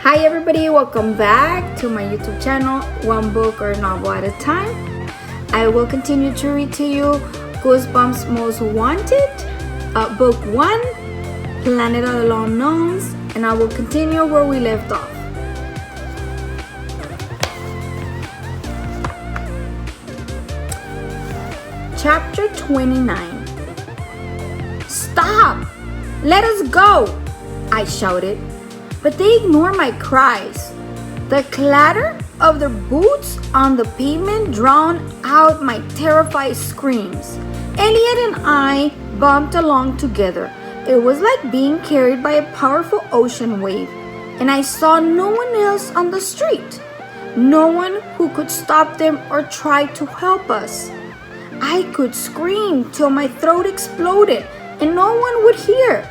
Hi everybody, welcome back to my YouTube channel, One Book or Novel at a Time. I will continue to read to you Goosebumps Most Wanted, Book 1, Planet of the Lone Gnomes, and I will continue where we left off. Chapter 29. Stop! Let us go! I shouted, but they ignored my cries. The clatter of their boots on the pavement drowned out my terrified screams. Elliot and I bumped along together. It was like being carried by a powerful ocean wave, and I saw no one else on the street. No one who could stop them or try to help us. I could scream till my throat exploded, and no one would hear.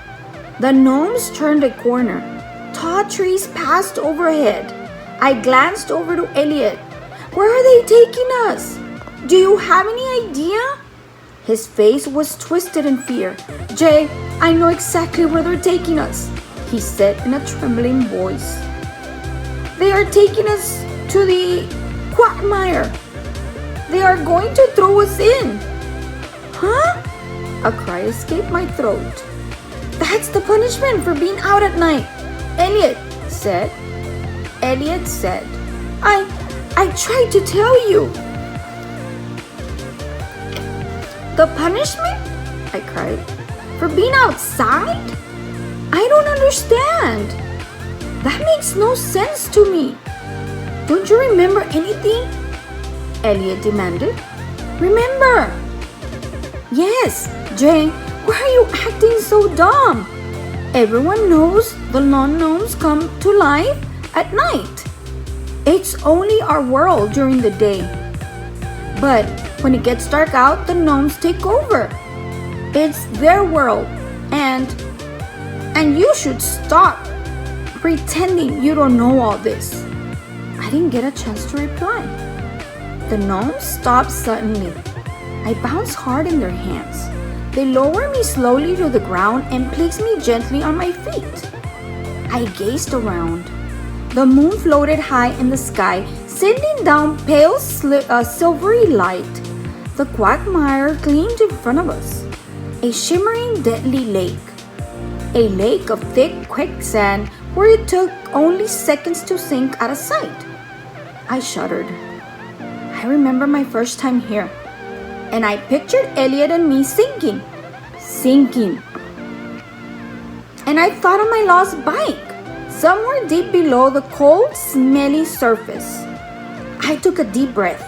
The gnomes turned a corner. Tall trees passed overhead. I glanced over to Elliot. Where are they taking us? Do you have any idea? His face was twisted in fear. Jay, I know exactly where they're taking us, he said in a trembling voice. They are taking us to the quagmire. They are going to throw us in. Huh? A cry escaped my throat. That's the punishment for being out at night, Elliot said. I tried to tell you. The punishment? I cried. For being outside? I don't understand. That makes no sense to me. Don't you remember anything? Elliot demanded. Remember? Yes, Jay, why are you acting so dumb? Everyone knows the lone gnomes come to life at night. It's only our world during the day. But when it gets dark out, the gnomes take over. It's their world, and you should stop pretending you don't know all this. I didn't get a chance to reply. The gnomes stopped suddenly. I bounced hard in their hands. They lowered me slowly to the ground and placed me gently on my feet. I gazed around. The moon floated high in the sky, sending down pale silvery light. The quagmire gleamed in front of us. A shimmering, deadly lake. A lake of thick quicksand where it took only seconds to sink out of sight. I shuddered. I remember my first time here, and I pictured Elliot and me sinking. And I thought of my lost bike, somewhere deep below the cold, smelly surface. I took a deep breath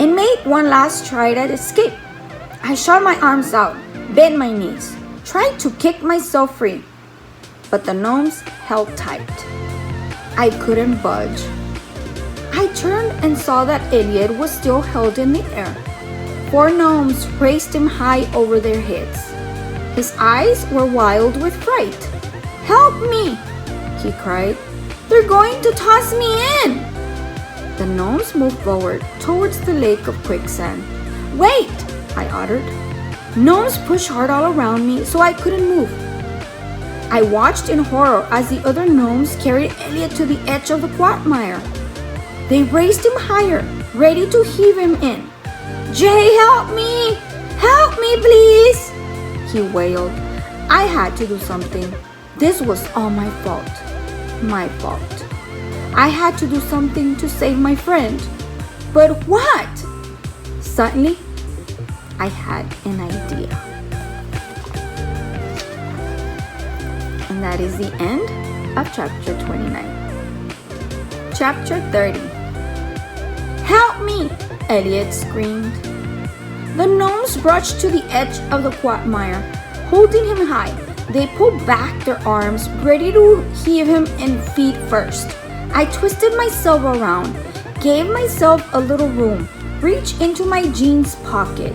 and made one last try at escape. I shot my arms out, bent my knees, tried to kick myself free, but the gnomes held tight. I couldn't budge. I turned and saw that Elliot was still held in the air. 4 gnomes raised him high over their heads. His eyes were wild with fright. Help me, he cried. They're going to toss me in. The gnomes moved forward towards the lake of quicksand. Wait, I uttered. Gnomes pushed hard all around me so I couldn't move. I watched in horror as the other gnomes carried Elliot to the edge of the quagmire. They raised him higher, ready to heave him in. Jay, help me! Help me, please! He wailed. I had to do something. This was all my fault. My fault. I had to do something to save my friend. But what? Suddenly, I had an idea. And that is the end of chapter 29. Chapter 30. Help me! Elliot screamed. The gnomes rushed to the edge of the quagmire, holding him high. They pulled back their arms, ready to heave him in feet first. I twisted myself around, gave myself a little room, reached into my jeans pocket,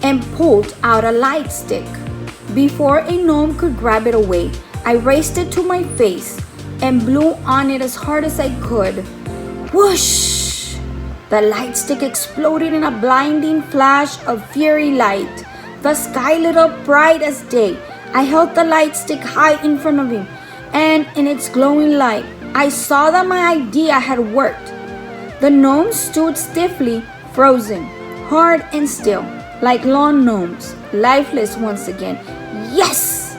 and pulled out a light stick. Before a gnome could grab it away, I raised it to my face and blew on it as hard as I could. Whoosh! The light stick exploded in a blinding flash of fiery light. The sky lit up bright as day. I held the light stick high in front of him, and in its glowing light, I saw that my idea had worked. The gnomes stood stiffly, frozen, hard and still, like lawn gnomes, lifeless once again. Yes!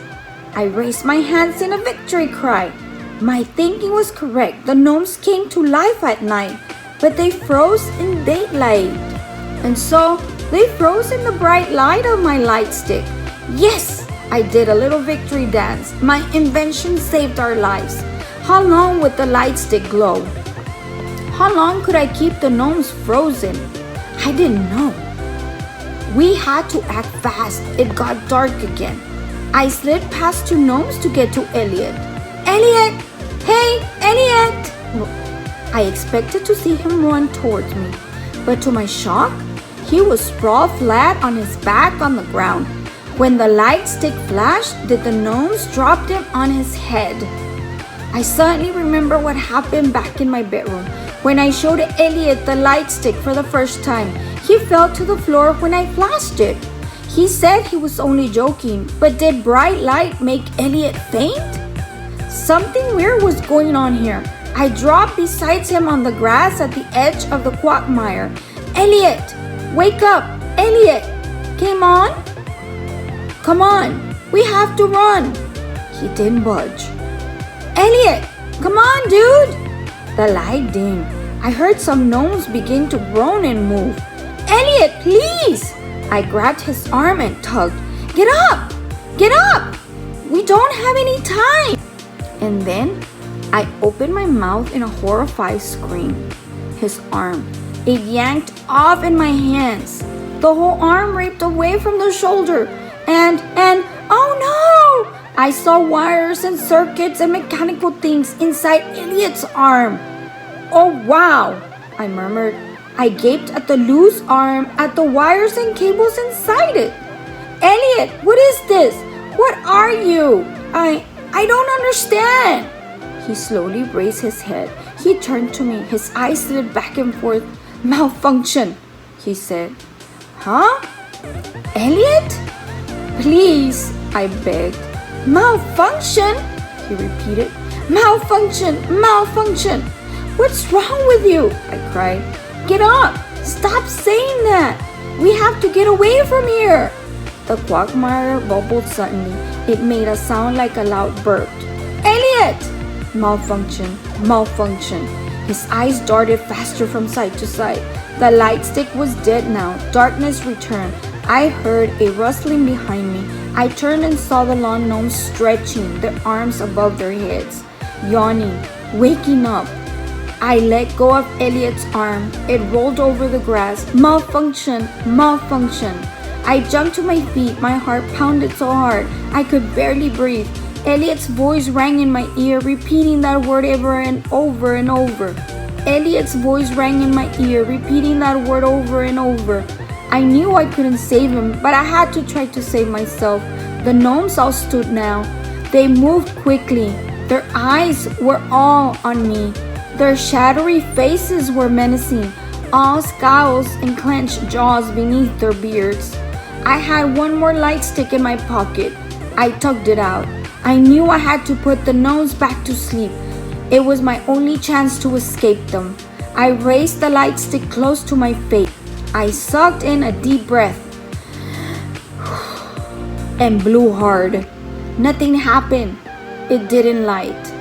I raised my hands in a victory cry. My thinking was correct. The gnomes came to life at night, but they froze in daylight. And so, they froze in the bright light of my light stick. Yes! I did a little victory dance. My invention saved our lives. How long would the light stick glow? How long could I keep the gnomes frozen? I didn't know. We had to act fast. It got dark again. I slid past two gnomes to get to Elliot. Elliot! Hey, Elliot! I expected to see him run towards me, but to my shock, he was sprawled flat on his back on the ground. When the light stick flashed, the gnomes dropped him on his head. I suddenly remember what happened back in my bedroom. When I showed Elliot the light stick for the first time, he fell to the floor when I flashed it. He said he was only joking, but did bright light make Elliot faint? Something weird was going on here. I dropped beside him on the grass at the edge of the quagmire. Elliot! Wake up! Elliot! Come on! Come on! We have to run! He didn't budge. Elliot! Come on, dude! The light dimmed. I heard some gnomes begin to groan and move. Elliot, please! I grabbed his arm and tugged. Get up! Get up! We don't have any time! And then I opened my mouth in a horrified scream. His arm, it yanked off in my hands. The whole arm ripped away from the shoulder. And, oh no! I saw wires and circuits and mechanical things inside Elliot's arm. Oh wow! I murmured. I gaped at the loose arm, at the wires and cables inside it. Elliot, what is this? What are you? I don't understand. He slowly raised his head. He turned to me. His eyes slid back and forth. Malfunction, he said. Huh? Elliot? Please, I begged. Malfunction? He repeated. Malfunction, malfunction. What's wrong with you? I cried. Get up! Stop saying that! We have to get away from here! The quagmire bubbled suddenly. It made a sound like a loud burp. Elliot! Malfunction, malfunction. His eyes darted faster from side to side. The light stick was dead now. Darkness returned. I heard a rustling behind me. I turned and saw the lawn gnomes stretching, their arms above their heads, yawning, waking up. I let go of Elliot's arm. It rolled over the grass. Malfunction, malfunction. I jumped to my feet. My heart pounded so hard I could barely breathe. Elliot's voice rang in my ear, repeating that word over and over and over. Elliot's voice rang in my ear, repeating that word over and over. I knew I couldn't save him, but I had to try to save myself. The gnomes all stood now. They moved quickly. Their eyes were all on me. Their shadowy faces were menacing, all scowls and clenched jaws beneath their beards. I had one more light stick in my pocket. I tugged it out. I knew I had to put the gnomes back to sleep. It was my only chance to escape them. I raised the light stick close to my face. I sucked in a deep breath and blew hard. Nothing happened. It didn't light.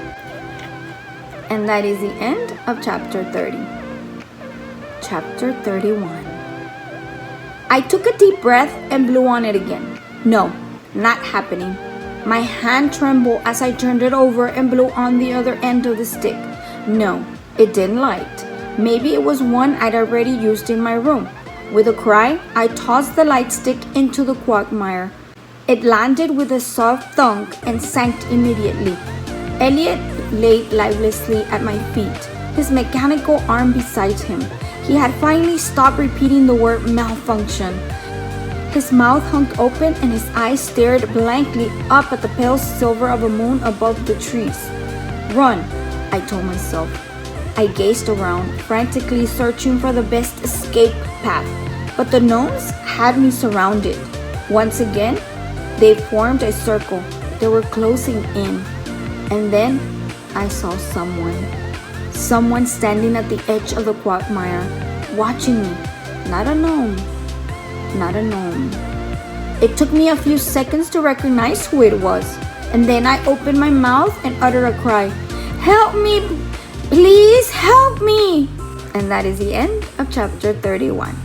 And that is the end of chapter 30. Chapter 31. I took a deep breath and blew on it again. No, not happening. My hand trembled as I turned it over and blew on the other end of the stick. No, it didn't light. Maybe it was one I'd already used in my room. With a cry, I tossed the light stick into the quagmire. It landed with a soft thunk and sank immediately. Elliot lay lifelessly at my feet, his mechanical arm beside him. He had finally stopped repeating the word malfunction. His mouth hung open and his eyes stared blankly up at the pale silver of a moon above the trees. Run, I told myself. I gazed around, frantically searching for the best escape path, but the gnomes had me surrounded. Once again, they formed a circle. They were closing in. And then I saw someone standing at the edge of the quagmire, watching me. Not a gnome. It took me a few seconds to recognize who it was, and then I opened my mouth and uttered a cry. Help me! Please help me! And that is the end of chapter 31.